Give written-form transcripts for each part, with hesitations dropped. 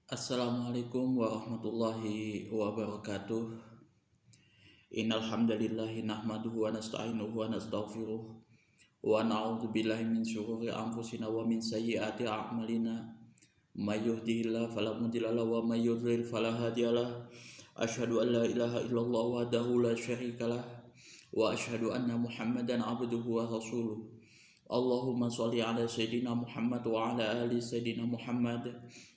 Assalamualaikum warahmatullahi wabarakatuh. Innal hamdalillahi nahmaduhu wa nasta'inuhu wa nastaghfiruh wa na'udzu billahi min syururi anfusina wa min sayyiati a'malina. May yahdihillahu fala mudilla lahu wa may yudlil fala hadiyalah. Asyhadu an la ilaha illallah wahdahu la syarikalah wa asyhadu anna Muhammadan abduhu wa rasuluh. Allahumma sholli ala sayyidina Muhammad wa ala ali sayyidina Muhammad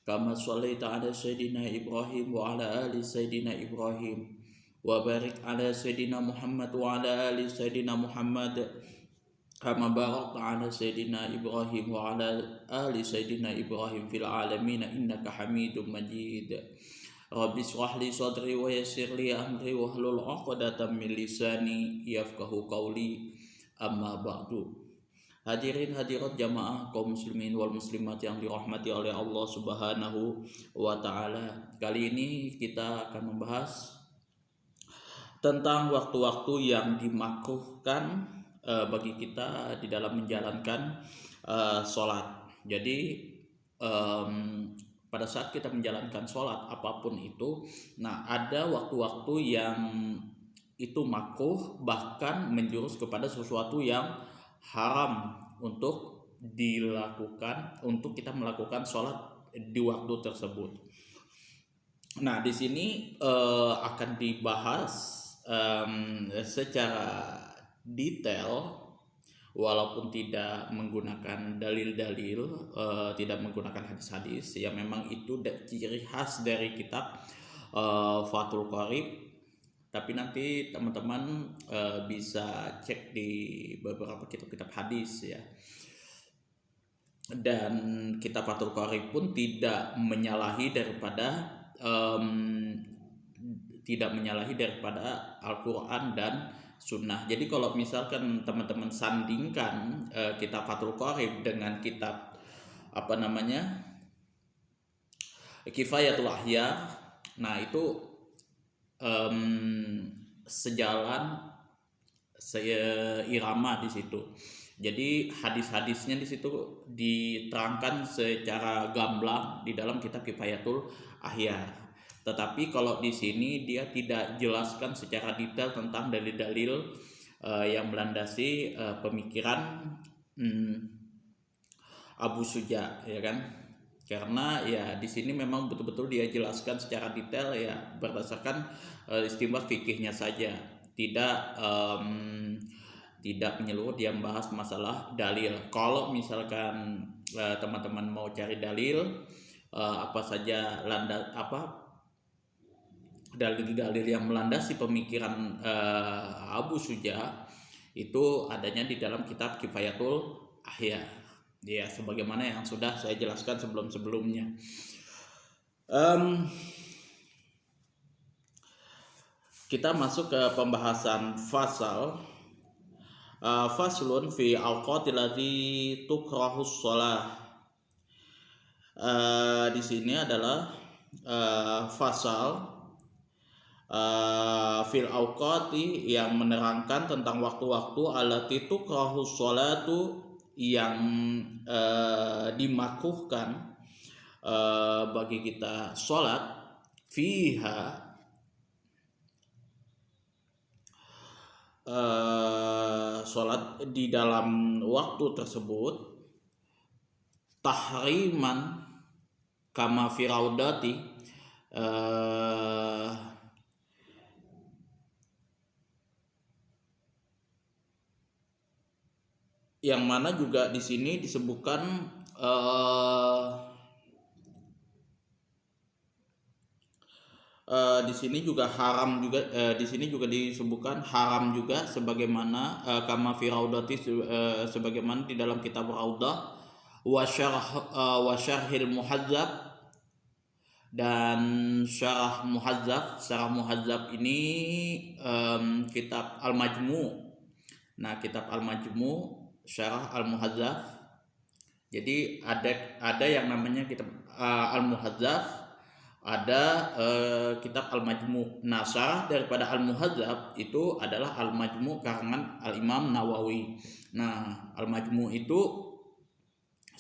kama shallaita ala sayyidina Ibrahim wa ala ali sayyidina Ibrahim wa barik ala sayyidina Muhammad wa ala ali sayyidina Muhammad kama barakta ala sayyidina Ibrahim wa ala ali sayyidina Ibrahim fil alamin innaka Hamidum Majid. Rabbi shrah li sadri wa yassir li amri wahlul 'uqdatam min lisani yafqahu qawli. Amma ba'du. Hadirin hadirat jamaah kaum muslimin wal muslimat yang dirahmati oleh Allah Subhanahu wa taala. Kali ini kita akan membahas tentang waktu-waktu yang dimakruhkan bagi kita di dalam menjalankan sholat. Jadi pada saat kita menjalankan sholat apapun itu, nah ada waktu-waktu yang itu makruh, bahkan menjurus kepada sesuatu yang haram untuk dilakukan, untuk kita melakukan sholat di waktu tersebut. Nah, di sini akan dibahas secara detail, walaupun tidak menggunakan dalil-dalil, tidak menggunakan hadis-hadis, ya memang itu ciri khas dari kitab Fathul Qorib. Tapi nanti teman-teman bisa cek di beberapa kitab-kitab hadis ya. Dan kitab Fathul Qorib pun tidak menyalahi daripada Al-Quran dan Sunnah. Jadi kalau misalkan teman-teman sandingkan kitab Fathul Qorib dengan kitab Kifayatul Ahya, nah itu sejalan seirama di situ. Jadi hadis-hadisnya di situ diterangkan secara gamblang di dalam kitab Kifayatul Ahya. Tetapi kalau di sini dia tidak jelaskan secara detail tentang dalil-dalil yang melandasi pemikiran Abu Suja, ya kan? Karena ya di sini memang betul-betul dia jelaskan secara detail ya berdasarkan istimbat fikihnya saja, tidak menyeluruh dia membahas masalah dalil. Kalau misalkan teman-teman mau cari dalil apa saja dalil-dalil yang melandasi pemikiran Abu Suja itu adanya di dalam kitab Kifayatul Ahya. Ya, sebagaimana yang sudah saya jelaskan sebelum-sebelumnya. Kita masuk ke pembahasan faslun fi awqatil lati tukrahus shalah. Di sini adalah fasal fil awqati yang menerangkan tentang waktu-waktu allati tukrahus shalatu yang dimakruhkan bagi kita sholat fiha sholat di dalam waktu tersebut tahriman kama firaudati yang mana juga di sini disebutkan di sini juga haram juga, di sini juga disebutkan haram juga sebagaimana kama fi raudati, sebagaimana di dalam kitab Raudah wa syarhil muhadzab dan syarah muhadzab ini kitab Al-Majmu'. Nah, kitab Al-Majmu' syarah Al-Muhadzab. Jadi ada yang namanya kitab Al-Muhadzab, ada kitab Al-Majmu'. Nah, syarah daripada Al-Muhadzab itu adalah Al-Majmu' karangan Al-Imam Nawawi. Nah, Al-Majmu' itu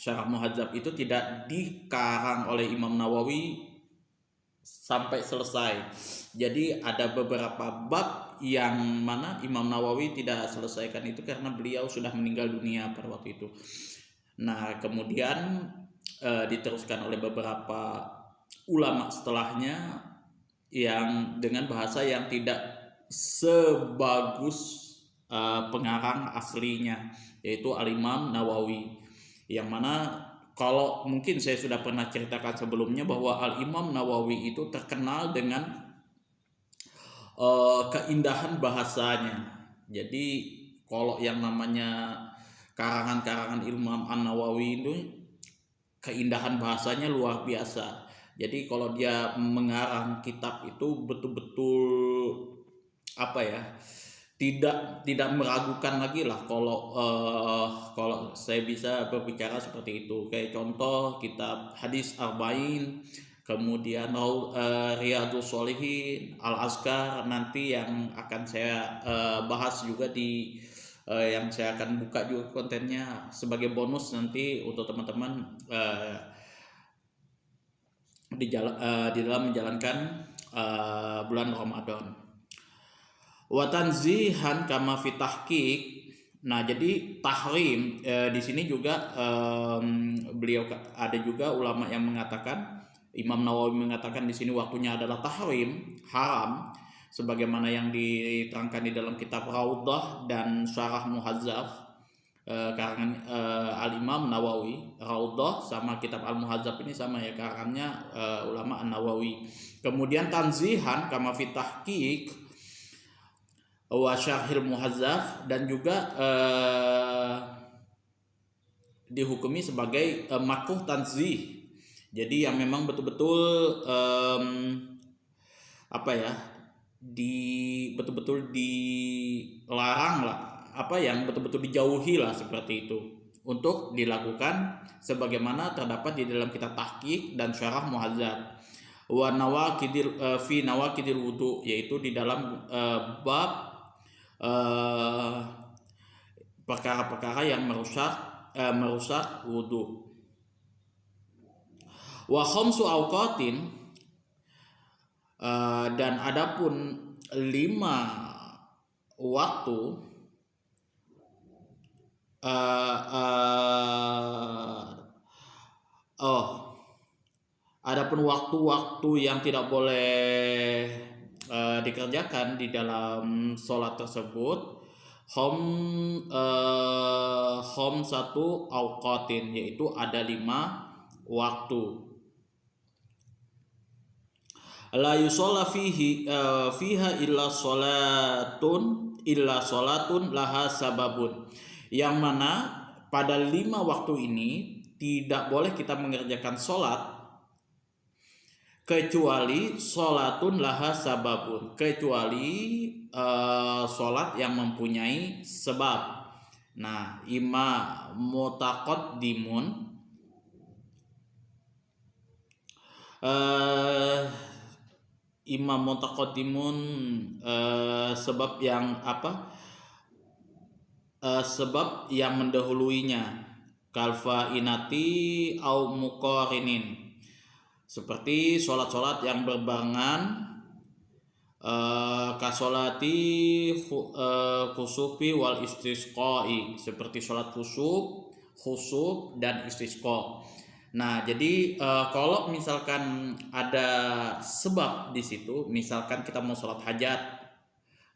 syarah Muhadzab itu tidak dikarang oleh Imam Nawawi, sampai selesai. Jadi ada beberapa bab yang mana Imam Nawawi tidak selesaikan itu karena beliau sudah meninggal dunia pada waktu itu. Nah, kemudian diteruskan oleh beberapa ulama setelahnya yang dengan bahasa yang tidak sebagus pengarang aslinya, yaitu Al-Imam Nawawi, yang mana kalau mungkin saya sudah pernah ceritakan sebelumnya bahwa Al-Imam Nawawi itu terkenal dengan keindahan bahasanya. Jadi kalau yang namanya karangan-karangan Imam An-Nawawi itu keindahan bahasanya luar biasa. Jadi kalau dia mengarang kitab itu betul-betul apa ya, tidak meragukan lagi lah kalau saya bisa berbicara seperti itu. Kayak contoh kitab hadis Arba'in, kemudian Riyadhus Shalihin, Al-Azkar, nanti yang akan saya bahas juga di yang saya akan buka juga kontennya sebagai bonus nanti untuk teman-teman di dalam menjalankan bulan Ramadan. Wa tanzihan kama fi tahqiq. Nah, jadi tahrim di sini juga beliau ada juga ulama yang mengatakan, Imam Nawawi mengatakan di sini waktunya adalah tahrim, haram, sebagaimana yang diterangkan di dalam kitab Raudhah dan Syarah Muhazzab karangan Al-Imam Nawawi. Raudhah sama kitab Al-Muhazzab ini sama ya, karangannya ulama An-Nawawi. Kemudian tanzihan kama fi tahqiq wa syarhil muhazzaf, dan juga dihukumi sebagai makruh tanzih. Jadi yang memang betul-betul apa ya, betul-betul dilarang lah, apa yang betul-betul dijauhi lah seperti itu untuk dilakukan sebagaimana terdapat di dalam kitab tahqiq dan syarah muhazzab. Wa nawaqidil fi nawaqidil wudu, yaitu di dalam bab perkara-perkara yang merusak wudu. Wa khamsu awqatin, dan adapun 5 waktu adapun waktu-waktu yang tidak boleh dikerjakan di dalam sholat tersebut, satu awqatin, yaitu ada 5 waktu. La yusalla fiha illa salatun laha sababun, yang mana pada 5 waktu ini tidak boleh kita mengerjakan sholat kecuali sholatun laha sababun, kecuali sholat yang mempunyai sebab. Nah, imma mutaqaddimun, sebab yang apa? Sebab yang mendahuluinya, kalfa inati au muqarinin, seperti sholat-sholat yang berbarengan, kasolati khusufi wal istisqai, seperti sholat khusuf dan istisqa. Nah, jadi kalau misalkan ada sebab di situ, misalkan kita mau sholat hajat,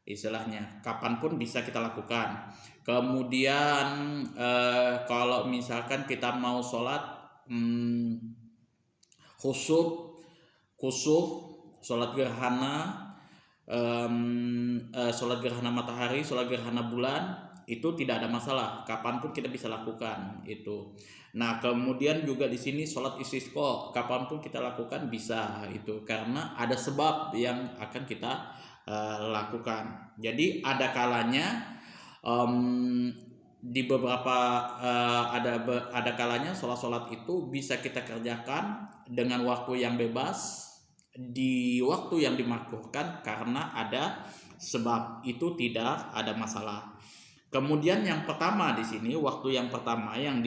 istilahnya kapanpun bisa kita lakukan. Kemudian kalau misalkan kita mau sholat khusuf, sholat gerhana, sholat gerhana matahari, sholat gerhana bulan, itu tidak ada masalah, kapanpun kita bisa lakukan itu. Nah, kemudian juga di sini sholat istisqa, kapanpun kita lakukan bisa itu, karena ada sebab yang akan kita lakukan. Jadi ada kalanya di beberapa ada kalanya sholat itu bisa kita kerjakan dengan waktu yang bebas, di waktu yang dimakruhkan karena ada sebab, itu tidak ada masalah. Kemudian yang pertama di sini, waktu yang pertama yang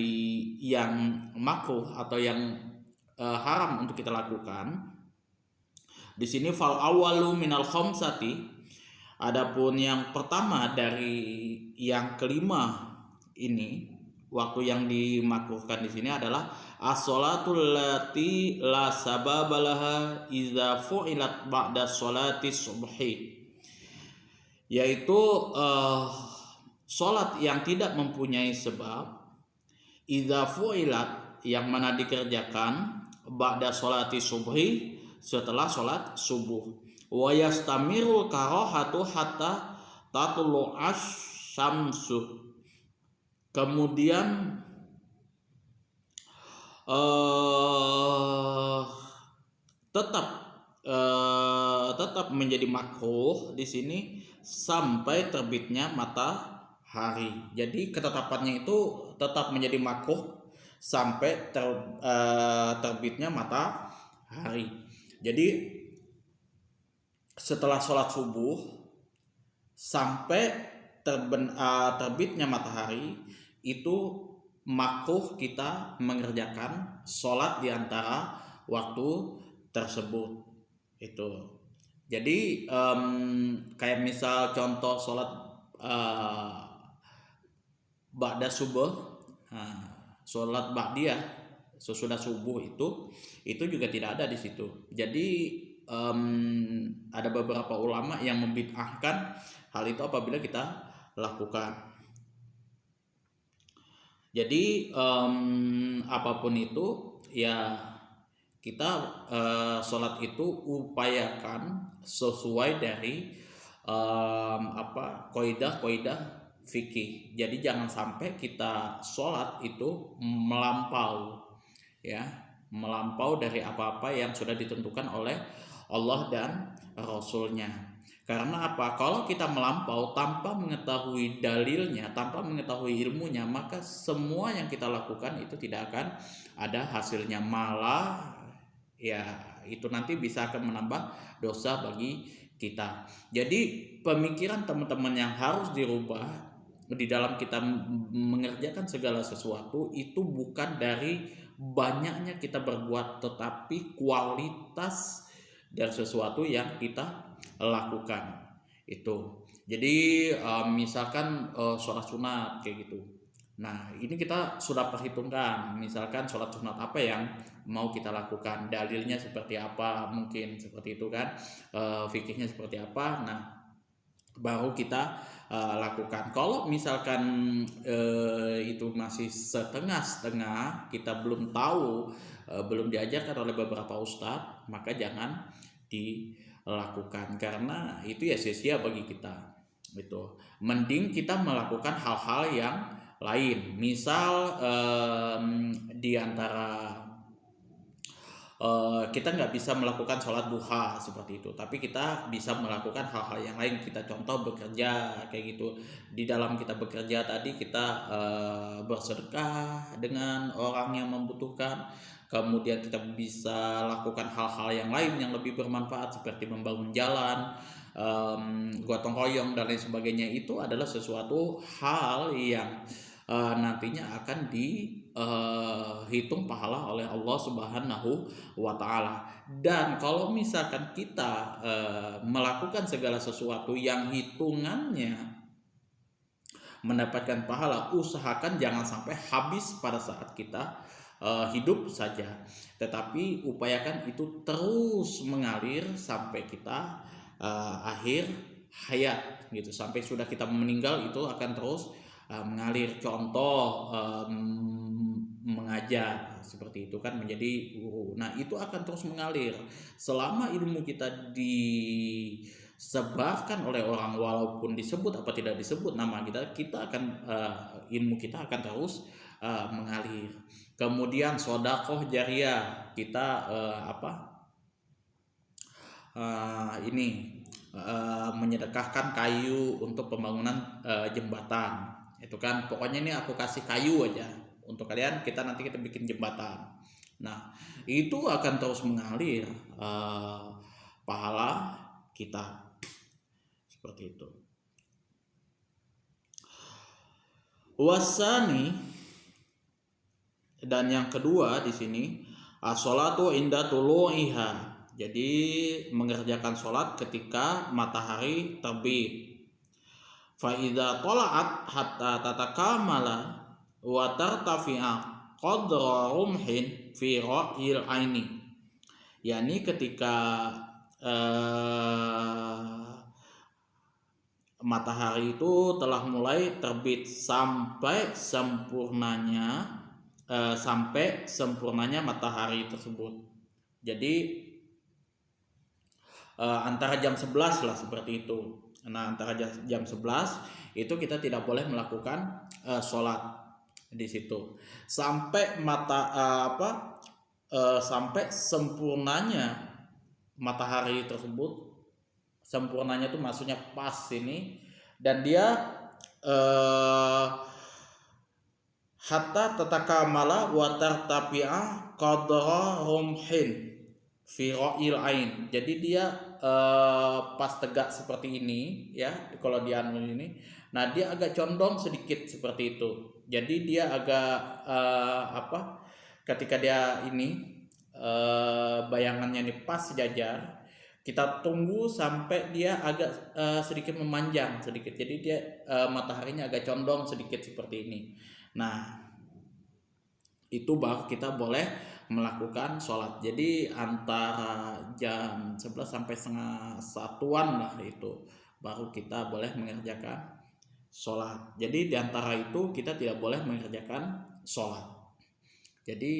makruh atau yang haram untuk kita lakukan, Di sini fal awalu minal khamsati, adapun yang pertama dari yang kelima ini, waktu yang dimakruhkan di sini adalah as-shalatul lati la sababalaha idza fu'ilat ba'da sholati subhi, yaitu sholat yang tidak mempunyai sebab, idza fu'ilat yang mana dikerjakan, ba'da sholati subhi setelah sholat subuh, wa yastamirul karahatu hatta tatlu asyamsu, kemudian tetap menjadi makruh di sini sampai terbitnya matahari. Jadi ketetapannya itu tetap menjadi makruh sampai terbitnya matahari. Jadi setelah sholat subuh sampai terbitnya matahari itu makruh kita mengerjakan sholat di antara waktu tersebut itu. Jadi kayak misal contoh sholat ba'da subuh, sholat ba'diyah sesudah subuh itu juga tidak ada di situ. Jadi ada beberapa ulama yang membid'ahkan hal itu apabila kita lakukan. Jadi apapun itu ya kita sholat itu upayakan sesuai dari kaidah fikih. Jadi jangan sampai kita sholat itu melampau dari apa-apa yang sudah ditentukan oleh Allah dan Rasulnya. Karena apa? Kalau kita melampau tanpa mengetahui dalilnya, tanpa mengetahui ilmunya, maka semua yang kita lakukan itu tidak akan ada hasilnya, malah ya itu nanti bisa akan menambah dosa bagi kita. Jadi pemikiran teman-teman yang harus dirubah di dalam kita mengerjakan segala sesuatu itu bukan dari banyaknya kita berbuat, tetapi kualitas dari sesuatu yang kita lakukan itu. Jadi misalkan sholat sunat kayak gitu. Nah ini kita sudah perhitungkan, misalkan sholat sunat apa yang mau kita lakukan, dalilnya seperti apa, mungkin seperti itu kan, fikihnya seperti apa. Nah baru kita lakukan. Kalau misalkan itu masih setengah-setengah, kita belum tahu, belum diajarkan oleh beberapa ustadz, maka jangan dilakukan, karena itu ya sia-sia bagi kita. Itu mending kita melakukan hal-hal yang lain. Misal di antara kita nggak bisa melakukan sholat duha seperti itu, tapi kita bisa melakukan hal-hal yang lain. Kita contoh bekerja kayak gitu. Di dalam kita bekerja tadi kita bersedekah dengan orang yang membutuhkan. Kemudian kita bisa lakukan hal-hal yang lain yang lebih bermanfaat seperti membangun jalan, gotong royong dan lain sebagainya. Itu adalah sesuatu hal yang nantinya akan dihitung pahala oleh Allah Subhanahu wa Ta'ala. Dan kalau misalkan kita melakukan segala sesuatu yang hitungannya mendapatkan pahala, usahakan jangan sampai habis pada saat kita hidup saja, tetapi upayakan itu terus mengalir sampai kita akhir hayat gitu, sampai sudah kita meninggal itu akan terus mengalir. Contoh mengajar seperti itu kan, menjadi guru. Nah itu akan terus mengalir selama ilmu kita disebarkan oleh orang, walaupun disebut apa tidak disebut nama kita akan ilmu kita akan terus mengalir. Kemudian sodakoh jariah, kita menyedekahkan kayu untuk pembangunan jembatan. Itu kan pokoknya ini aku kasih kayu aja untuk kalian, nanti kita bikin jembatan. Nah itu akan terus mengalir pahala kita seperti itu. Wasani, dan yang kedua di sini as-sholatu inda tulu'iha, Jadi mengerjakan sholat ketika matahari terbit. Fa idza tala'at hatta tatakamala wa tartafi'a qadra rumhin fi ra'il aini. Yani ketika matahari itu telah mulai terbit sampai sempurnanya matahari tersebut. Jadi antara jam 11 lah seperti itu. Nah, antara jam 11 itu kita tidak boleh melakukan sholat di situ sampai sampai sempurnanya matahari tersebut. Sempurnanya itu maksudnya pas ini, dan dia hatta tatakamala wa tartafi'a qadra rumhin fi ra'il ain. Jadi dia pas tegak seperti ini ya, kalau dia ini, nah dia agak condong sedikit seperti itu. Jadi dia agak ketika dia ini bayangannya ini pas sejajar, kita tunggu sampai dia agak sedikit memanjang sedikit. Jadi dia mataharinya agak condong sedikit seperti ini. Nah, itu baru kita boleh melakukan sholat. Jadi antara jam 11 sampai setengah satuan lah itu baru kita boleh mengerjakan sholat. Jadi diantara itu kita tidak boleh mengerjakan sholat. Jadi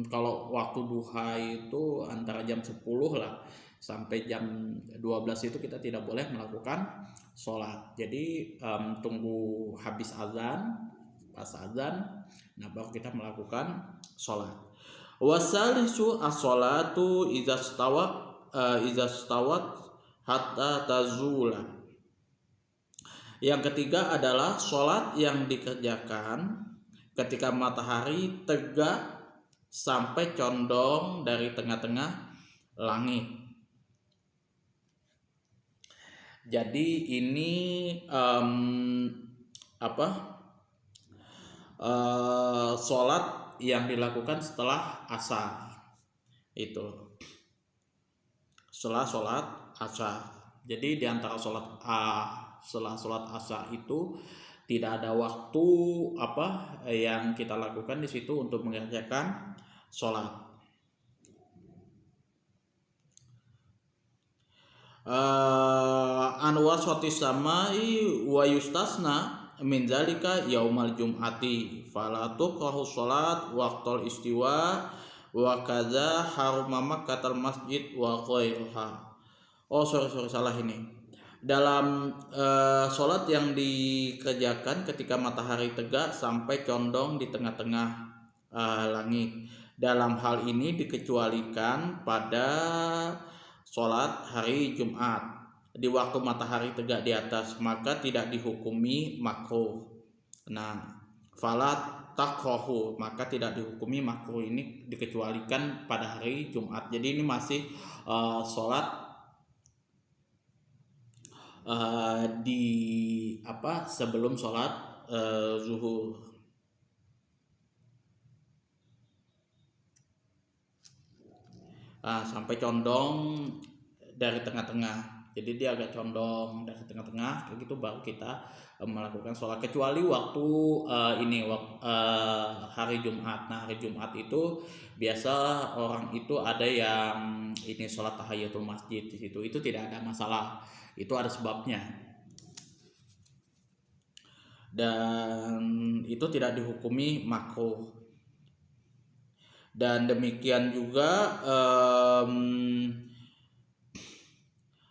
kalau waktu duha itu antara jam 10 lah sampai jam 12 itu kita tidak boleh melakukan sholat. Jadi tunggu habis azan, pas azan, nah baru kita melakukan sholat. Wasalisu as-sholatu idza stawat hatta tazula. Yang ketiga adalah sholat yang dikerjakan ketika matahari tegak sampai condong dari tengah-tengah langit. Jadi ini sholat yang dilakukan setelah asar itu, setelah sholat asar. Jadi diantara setelah sholat asar itu tidak ada waktu yang kita lakukan di situ untuk mengerjakan sholat. Anwar sotis samai wa yustasna min zalika yaumal jum'ati fala tuqrahu sholat waqtul istiwa wa kadza haruma makkatal masjid wa ghairuha. Salah ini. Dalam sholat yang dikerjakan ketika matahari tegak sampai condong di tengah-tengah langit. Dalam hal ini dikecualikan pada sholat hari Jumat di waktu matahari tegak di atas, maka tidak dihukumi makruh. Nah, falat takrohu, maka tidak dihukumi makruh, ini dikecualikan pada hari Jumat. Jadi ini masih sholat sebelum sholat zuhur. Sampai condong dari tengah-tengah. Jadi dia agak condong dari tengah-tengah, kayak gitu baru kita melakukan sholat. Kecuali waktu hari Jumat. Nah, hari Jumat itu biasa orang itu ada yang ini sholat tahiyatul masjid di situ. Itu tidak ada masalah. Itu ada sebabnya. Dan itu tidak dihukumi makruh. Dan demikian juga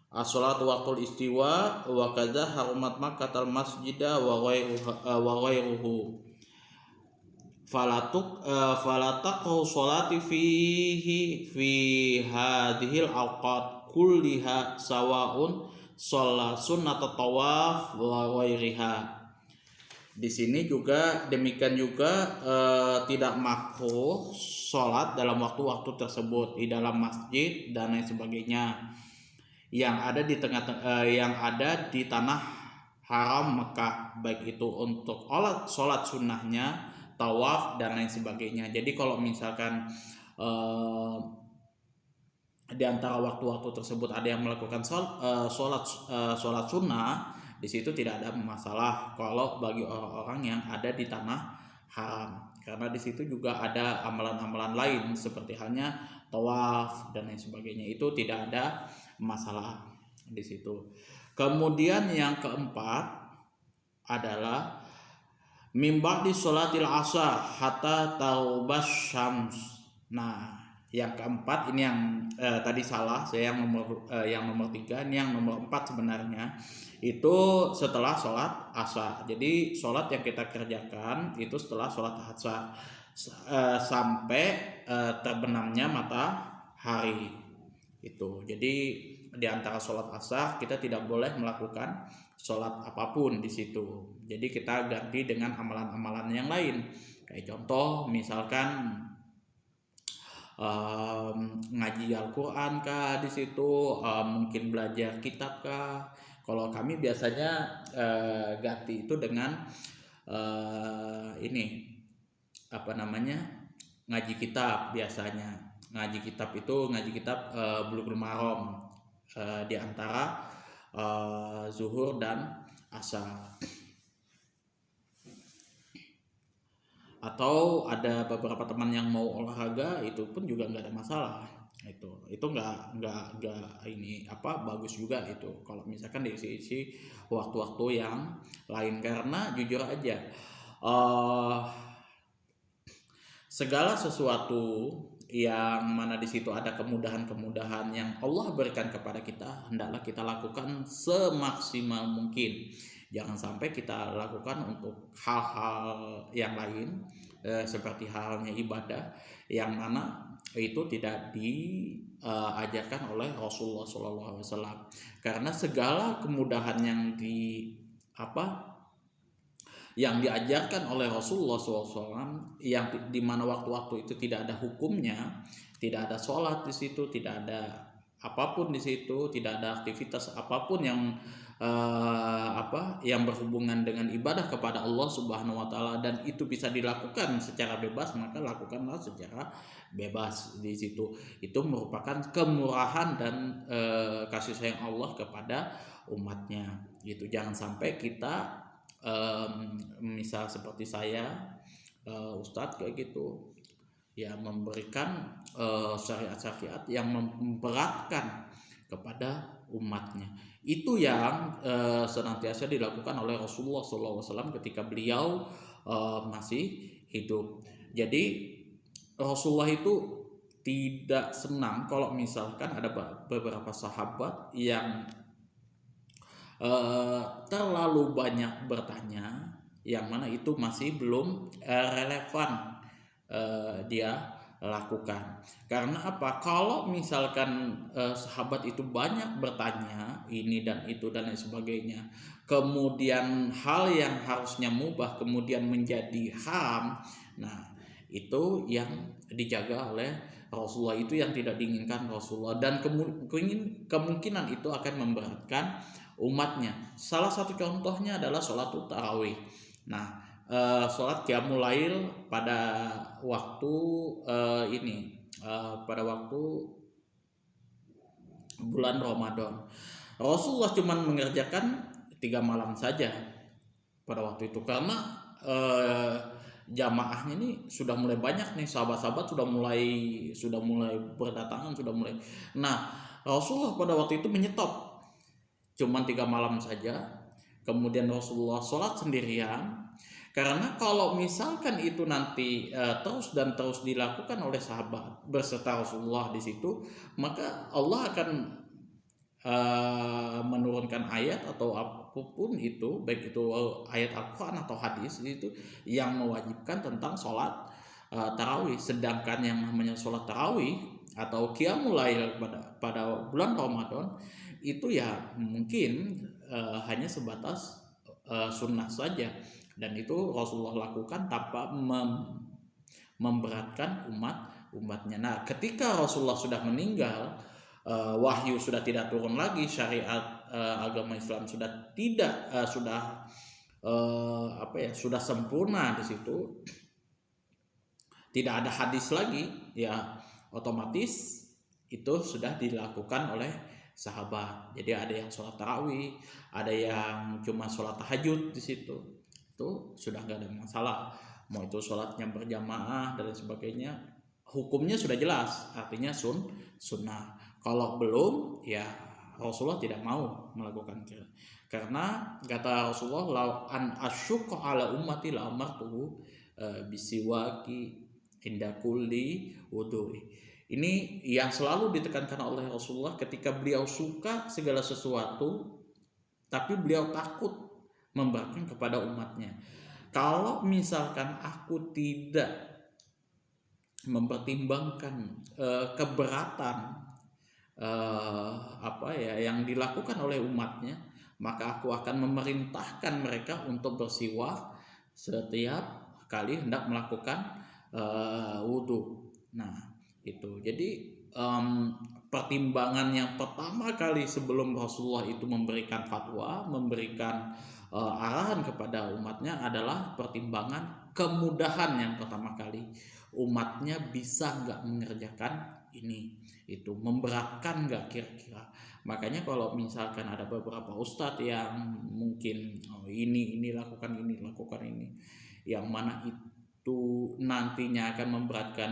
as-sholatu waqtul istiwa wa kadza harumat makkatal masjida wa ghairuhu. Falataqu sholati fihi fi hadhil awqat kulliha sawaun sholat sunnat tawaf wa ghairiha. Di sini juga demikian juga tidak makruh sholat dalam waktu-waktu tersebut di dalam masjid dan lain sebagainya yang ada di tanah haram Mekah, baik itu untuk sholat sunnahnya, tawaf dan lain sebagainya. Jadi kalau misalkan di antara waktu-waktu tersebut ada yang melakukan sholat sunnah, di situ tidak ada masalah kalau bagi orang-orang yang ada di tanah haram, karena di situ juga ada amalan-amalan lain seperti halnya tawaf dan lain sebagainya, itu tidak ada masalah di situ. Kemudian yang keempat adalah mimba di sholatil asar hatta taubas syams. Nah, yang keempat ini yang tadi salah saya, yang nomor 3, ini yang nomor 4 sebenarnya, itu setelah sholat asar. Jadi sholat yang kita kerjakan itu setelah sholat asar sampai terbenamnya matahari itu. Jadi di antara sholat asar kita tidak boleh melakukan sholat apapun di situ. Jadi kita ganti dengan amalan-amalan yang lain. Kayak contoh misalkan ngaji Al-Quran kah di situ, mungkin belajar kitab kah. Kalau kami biasanya ganti itu dengan ini apa namanya, ngaji kitab. Biasanya ngaji kitab itu ngaji kitab Bulughul Maram di antara zuhur dan asar. Atau ada beberapa teman yang mau olahraga, itu pun juga nggak ada masalah. Itu nggak ini apa, bagus juga itu kalau misalkan diisi waktu-waktu yang lain. Karena jujur aja segala sesuatu yang mana di situ ada kemudahan-kemudahan yang Allah berikan kepada kita, hendaklah kita lakukan semaksimal mungkin. Jangan sampai kita lakukan untuk hal-hal yang lain seperti halnya ibadah yang mana itu tidak diajarkan oleh Rasulullah SAW. Karena segala kemudahan yang diajarkan oleh Rasulullah SAW, yang dimana waktu-waktu itu tidak ada hukumnya, tidak ada sholat di situ, tidak ada apapun di situ, tidak ada aktivitas apapun yang yang berhubungan dengan ibadah kepada Allah Subhanahu wa Ta'ala, dan itu bisa dilakukan secara bebas, maka lakukanlah secara bebas di situ. Itu merupakan kemurahan dan kasih sayang Allah kepada umatnya gitu. Jangan sampai kita misal seperti saya, Ustadz kayak gitu ya, memberikan syariat-syariat yang memberatkan kepada umatnya. Itu yang senantiasa dilakukan oleh Rasulullah SAW ketika beliau masih hidup. Jadi Rasulullah itu tidak senang kalau misalkan ada beberapa sahabat yang terlalu banyak bertanya, yang mana itu masih belum relevan dia lakukan. Karena apa? Kalau misalkan sahabat itu banyak bertanya ini dan itu dan lain sebagainya, kemudian hal yang harusnya mubah kemudian menjadi haram, nah itu yang dijaga oleh Rasulullah, itu yang tidak diinginkan Rasulullah, dan kemungkinan itu akan memberatkan umatnya. Salah satu contohnya adalah sholat tarawih. Nah, sholat qiyamul lail pada waktu pada waktu bulan Ramadan, Rasulullah cuma mengerjakan 3 malam saja pada waktu itu, karena jamaahnya ini sudah mulai banyak nih, sahabat-sahabat sudah mulai berdatangan, Nah, Rasulullah pada waktu itu menyetop cuma 3 malam saja. Kemudian Rasulullah sholat sendirian. Karena kalau misalkan itu nanti terus dilakukan oleh sahabat berserta Rasulullah di situ, maka Allah akan menurunkan ayat atau apapun itu, baik itu ayat Al-Quran atau hadis itu, yang mewajibkan tentang sholat tarawih. Sedangkan yang namanya sholat tarawih atau qiyamul lail pada bulan Ramadan itu ya mungkin hanya sebatas sunnah saja, dan itu Rasulullah lakukan tanpa memberatkan umatnya. Nah, ketika Rasulullah sudah meninggal, wahyu sudah tidak turun lagi, syariat agama Islam sudah tidak sudah sempurna di situ, tidak ada hadis lagi, ya otomatis itu sudah dilakukan oleh sahabat. Jadi ada yang sholat tarawih, ada yang cuma sholat tahajud di situ. Itu sudah nggak ada masalah. Mau itu sholatnya berjamaah dan lain sebagainya, hukumnya sudah jelas. Artinya sunnah. Kalau belum, ya Rasulullah tidak mau melakukan itu. Karena kata Rasulullah, "Lau an asyqa ala ummati la amartuhu bisiwaki inda kulli wudu'i." Ini yang selalu ditekankan oleh Rasulullah ketika beliau suka segala sesuatu, tapi beliau takut memberatkan kepada umatnya. Kalau misalkan aku tidak mempertimbangkan keberatan yang dilakukan oleh umatnya, maka aku akan memerintahkan mereka untuk bersiwak setiap kali hendak melakukan wudhu. Nah, itu jadi pertimbangan yang pertama kali sebelum Rasulullah itu memberikan fatwa, memberikan arahan kepada umatnya adalah pertimbangan kemudahan. Yang pertama kali, umatnya bisa nggak mengerjakan ini, itu memberatkan nggak kira-kira. Makanya kalau misalkan ada beberapa ustadz yang mungkin ini lakukan ini, yang mana itu nantinya akan memberatkan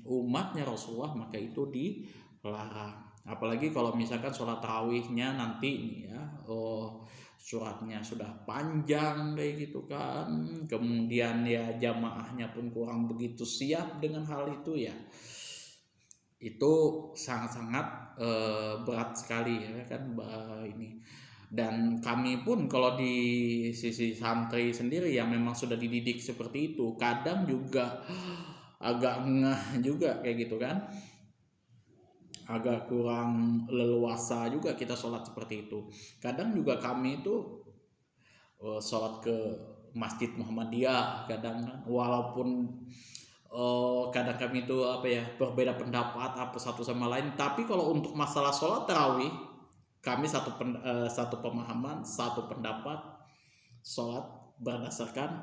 umatnya Rasulullah, maka itu dilarang. Apalagi kalau misalkan sholat tarawihnya nanti ya, suratnya sudah panjang kayak gitu kan, kemudian ya jamaahnya pun kurang begitu siap dengan hal itu, ya itu sangat-sangat berat sekali ya kan ini. Dan kami pun kalau di sisi santri sendiri yang memang sudah dididik seperti itu, kadang juga agak ngeh juga kayak gitu kan, agak kurang leluasa juga kita sholat seperti itu. Kadang juga kami itu sholat ke Masjid Muhammadiyah kadang, walaupun kadang kami itu berbeda pendapat satu sama lain, tapi kalau untuk masalah sholat tarawih kami satu pemahaman, satu pendapat, sholat berdasarkan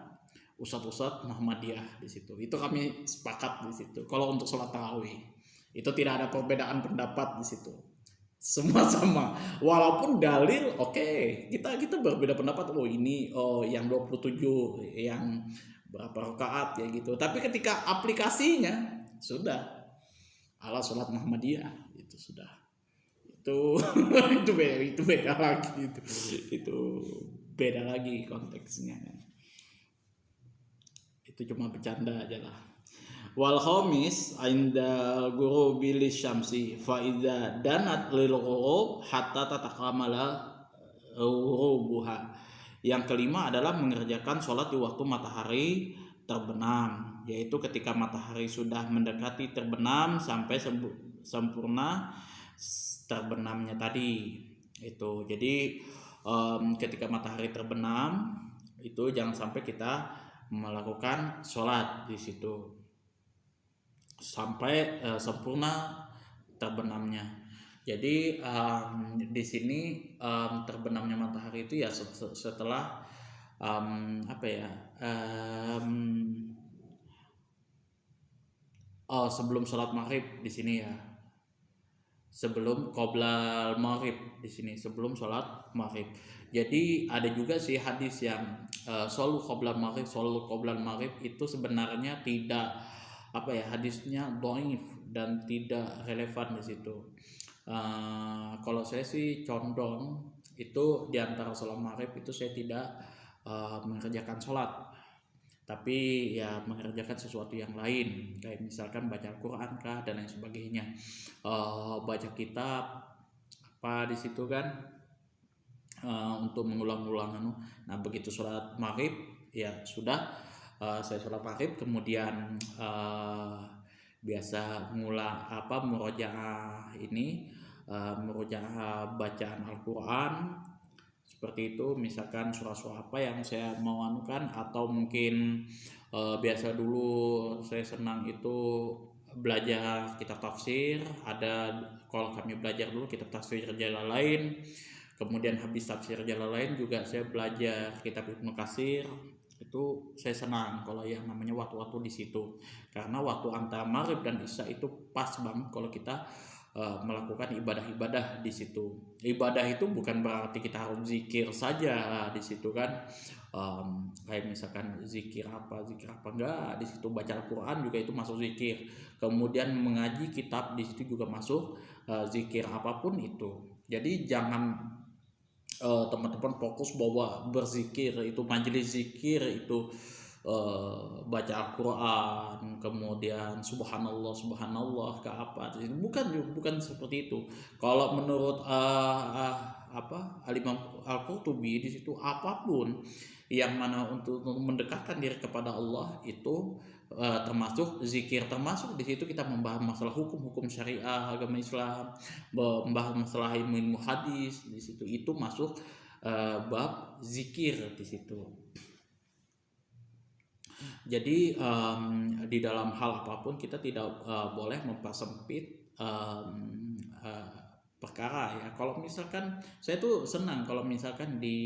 ustadz Muhammadiyah di situ. Itu kami sepakat di situ. Kalau untuk sholat tarawih itu tidak ada perbedaan pendapat di situ. Semua sama. Walaupun dalil kita berbeda pendapat. Ini yang 27, yang berapa rakaat ya gitu. Tapi ketika aplikasinya sudah ala sholat Muhammadiyah itu sudah. Itu beda lagi, itu beda lagi konteksnya. Itu cuma bercanda aja lah. Wal khamis inda ghurubil syamsi fa idza danat lil ghurub hatta tatakamala ghurubuha. Yang kelima adalah mengerjakan sholat di waktu matahari terbenam, yaitu ketika matahari sudah mendekati terbenam sampai sempurna terbenamnya tadi itu. Jadi ketika matahari terbenam itu jangan sampai kita melakukan sholat di situ sampai sempurna terbenamnya. Jadi di sini terbenamnya matahari itu ya setelah sebelum sholat maghrib di sini ya. Sebelum qoblal maghrib di sini, sebelum sholat maghrib. Jadi ada juga sih hadis yang solu qoblal maghrib itu sebenarnya tidak hadisnya dhaif dan tidak relevan di situ. Kalau saya sih condong itu di antara sholat maghrib itu saya tidak mengerjakan sholat, tapi ya mengerjakan sesuatu yang lain, kayak misalkan baca Al-Quran kah dan lain sebagainya, baca kitab di situ kan, untuk mengulang-ulang. Nah begitu sholat maghrib ya sudah, saya sholat maghrib kemudian biasa murojaah bacaan Al-Quran seperti itu, misalkan surah-surah apa yang saya mau anukan, atau mungkin biasa dulu saya senang itu belajar kitab tafsir. Kalau kami belajar dulu kitab tafsir Jalalain, kemudian habis tafsir Jalalain juga saya belajar kitab Ibnu Katsir. Itu saya senang kalau yang namanya waktu-waktu di situ, karena waktu antara maghrib dan isya itu pas banget kalau kita melakukan ibadah-ibadah di situ. Ibadah itu bukan berarti kita harus zikir saja di situ kan. Kayak misalkan zikir apa enggak, di situ baca Al-Qur'an juga itu masuk zikir. Kemudian mengaji kitab di situ juga masuk zikir, apapun itu. Jadi jangan teman-teman fokus bahwa berzikir itu majelis zikir itu baca Al-Quran, kemudian subhanallah subhanallah ke apa, bukan seperti itu. Kalau menurut Al-Imam Al-Qurtubi, di situ apapun yang mana untuk mendekatkan diri kepada Allah itu termasuk zikir, termasuk di situ kita membahas masalah hukum-hukum syariah agama Islam, membahas masalah ilmu hadis, di situ itu masuk bab zikir di situ. Jadi di dalam hal apapun kita tidak boleh mempersempit perkara ya. Kalau misalkan saya tuh senang kalau misalkan di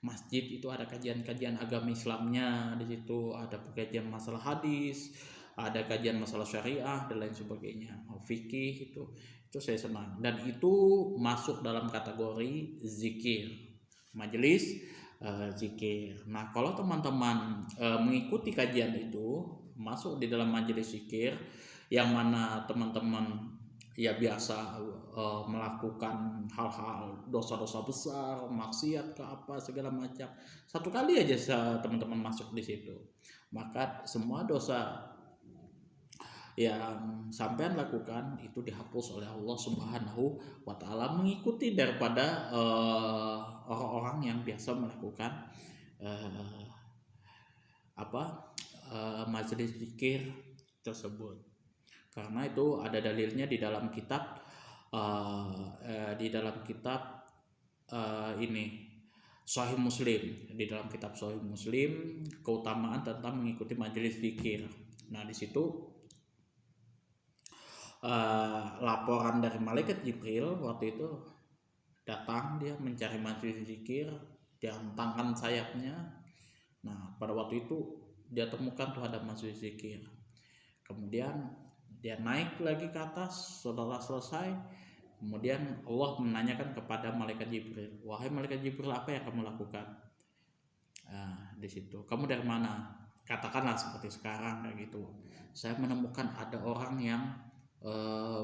masjid itu ada kajian-kajian agama Islamnya, di situ ada kajian masalah hadis, ada kajian masalah syariah dan lain sebagainya, fikih itu saya senang, dan itu masuk dalam kategori zikir, majelis zikir. Nah, kalau teman-teman mengikuti kajian itu masuk di dalam majelis zikir yang mana teman-teman ya biasa melakukan hal-hal dosa-dosa besar, maksiat ke apa segala macam. Satu kali aja teman-teman masuk di situ, maka semua dosa yang sampean lakukan itu dihapus oleh Allah Subhanahu wa Ta'ala, mengikuti daripada orang-orang yang biasa melakukan majelis zikir tersebut. Karena itu ada dalilnya di dalam kitab ini Sahih Muslim. Di dalam kitab Sahih Muslim keutamaan tentang mengikuti majelis zikir. Nah, di situ laporan dari malaikat Jibril waktu itu datang, dia mencari majelis zikir, dia hentangkan sayapnya. Nah, pada waktu itu dia temukan tuh ada majelis zikir. Kemudian dia naik lagi ke atas, setelah selesai, kemudian Allah menanyakan kepada malaikat Jibril, wahai malaikat Jibril, apa yang kamu lakukan? Di situ, kamu dari mana? Katakanlah seperti sekarang kayak gitu, saya menemukan ada orang yang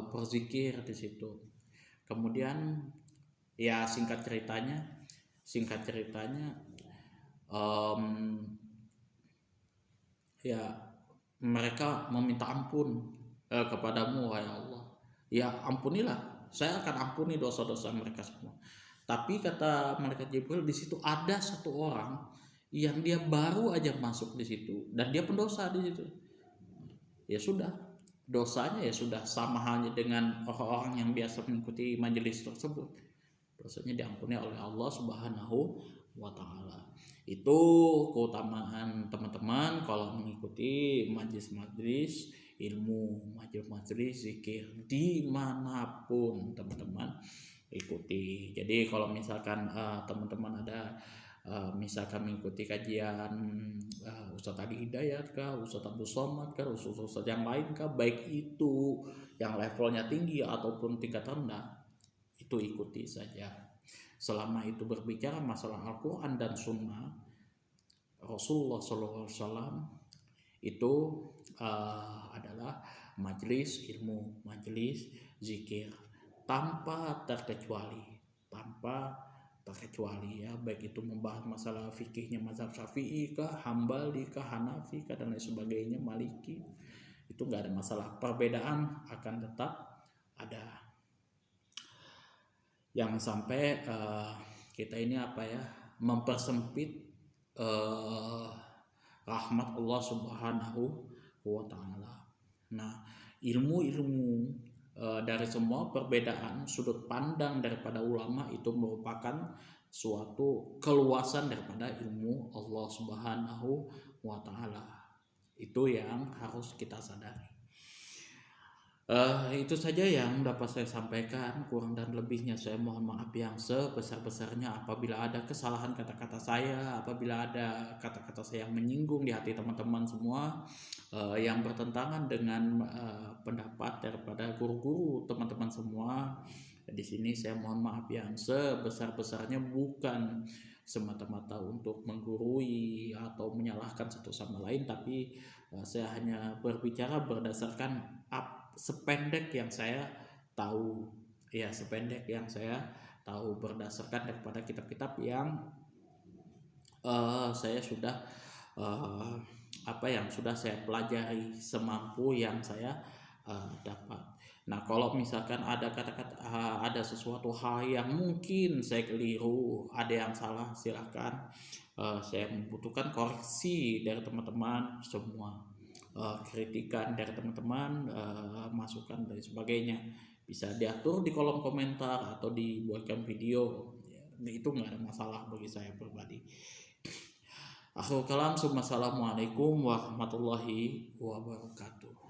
berzikir di situ. Kemudian ya singkat ceritanya ya mereka meminta ampun kepadamu wahai Allah. Ya ampunilah, saya akan ampuni dosa-dosa mereka semua. Tapi kata malaikat Jibril, di situ ada satu orang yang dia baru aja masuk di situ dan dia pendosa di situ. Ya sudah, dosanya ya sudah sama halnya dengan orang-orang yang biasa mengikuti majelis tersebut. Dosanya diampuni oleh Allah Subhanahu wa Ta'ala. Itu keutamaan teman-teman kalau mengikuti majelis-majelis ilmu, majelis-majelis zikir dimanapun teman-teman ikuti. Jadi kalau misalkan teman-teman ada misalkan mengikuti kajian Ustadz Adi Hidayat kah, Ustadz Abdul Somad kah, Ustadz yang lain kah, baik itu yang levelnya tinggi ataupun tingkat rendah, itu ikuti saja. Selama itu berbicara masalah Al-Quran dan Sunnah Rasulullah SAW, itu adalah majelis ilmu, majelis zikir tanpa terkecuali ya, baik itu membahas masalah fikihnya mazhab Syafi'i kah, Hambali kah, Hanafi kah, dan lain sebagainya, Maliki, itu nggak ada masalah. Perbedaan akan tetap ada. Yang sampai kita ini mempersempit rahmat Allah Subhanahu wa Ta'ala. Nah, ilmu dari semua perbedaan sudut pandang daripada ulama itu merupakan suatu keluasan daripada ilmu Allah Subhanahu wa Ta'ala. Itu yang harus kita sadari. Itu saja yang dapat saya sampaikan, kurang dan lebihnya saya mohon maaf yang sebesar-besarnya apabila ada kesalahan kata-kata saya, apabila ada kata-kata saya yang menyinggung di hati teman-teman semua, yang bertentangan dengan pendapat daripada guru-guru teman-teman semua. Di sini saya mohon maaf yang sebesar-besarnya, bukan semata-mata untuk menggurui atau menyalahkan satu sama lain, tapi saya hanya berbicara berdasarkan sependek yang saya tahu, ya sependek yang saya tahu berdasarkan daripada kitab-kitab yang saya sudah uh, yang sudah saya pelajari semampu yang saya dapat. Nah, kalau misalkan ada kata-kata ada sesuatu hal yang mungkin saya keliru, ada yang salah, silakan. Saya membutuhkan koreksi dari teman-teman semua, kritikan dari teman-teman, masukan dan sebagainya bisa diatur di kolom komentar atau dibuatkan video. Itu nggak ada masalah bagi saya pribadi. Akhirul kalam, assalamualaikum warahmatullahi wabarakatuh.